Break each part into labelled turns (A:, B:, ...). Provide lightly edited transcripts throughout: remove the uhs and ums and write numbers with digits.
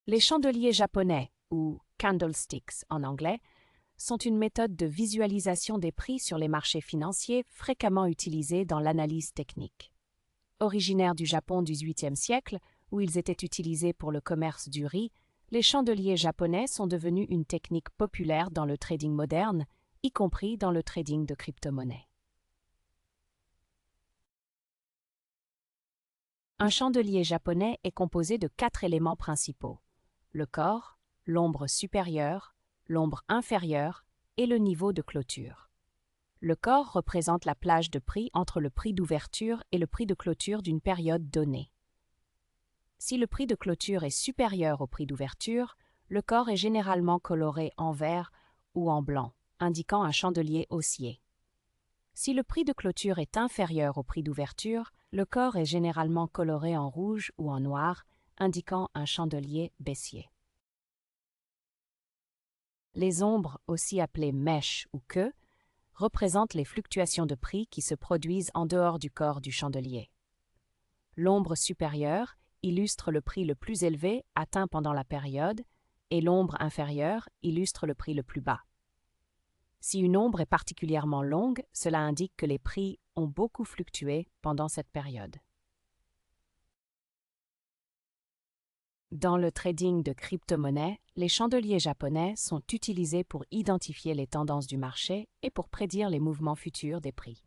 A: Les chandeliers japonais, ou candlesticks en anglais, sont une méthode de visualisation des prix sur les marchés financiers fréquemment utilisée dans l'analyse technique. Originaires du Japon du XVIIIe siècle, où ils étaient utilisés pour le commerce du riz, les chandeliers japonais sont devenus une technique populaire dans le trading moderne, y compris dans le trading de crypto-monnaies. Un chandelier japonais est composé de 4 éléments principaux: le corps, l'ombre supérieure, l'ombre inférieure et le niveau de clôture. Le corps représente la plage de prix entre le prix d'ouverture et le prix de clôture d'une période donnée. Si le prix de clôture est supérieur au prix d'ouverture, le corps est généralement coloré en vert ou en blanc, indiquant un chandelier haussier. Si le prix de clôture est inférieur au prix d'ouverture, le corps est généralement coloré en rouge ou en noir, indiquant un chandelier baissier. Les ombres, aussi appelées mèches ou queues, représentent les fluctuations de prix qui se produisent en dehors du corps du chandelier. L'ombre supérieure illustre le prix le plus élevé atteint pendant la période et l'ombre inférieure illustre le prix le plus bas. Si une ombre est particulièrement longue, cela indique que les prix ont beaucoup fluctué pendant cette période. Dans le trading de crypto-monnaies, les chandeliers japonais sont utilisés pour identifier les tendances du marché et pour prédire les mouvements futurs des prix.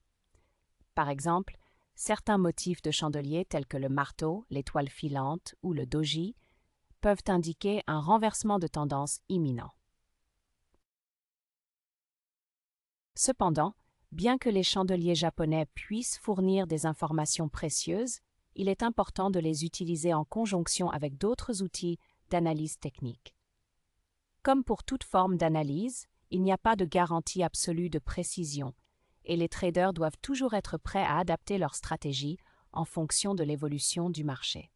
A: Par exemple, certains motifs de chandeliers tels que le marteau, l'étoile filante ou le doji peuvent indiquer un renversement de tendance imminent. Cependant, bien que les chandeliers japonais puissent fournir des informations précieuses, il est important de les utiliser en conjonction avec d'autres outils d'analyse technique. Comme pour toute forme d'analyse, il n'y a pas de garantie absolue de précision, et les traders doivent toujours être prêts à adapter leur stratégie en fonction de l'évolution du marché.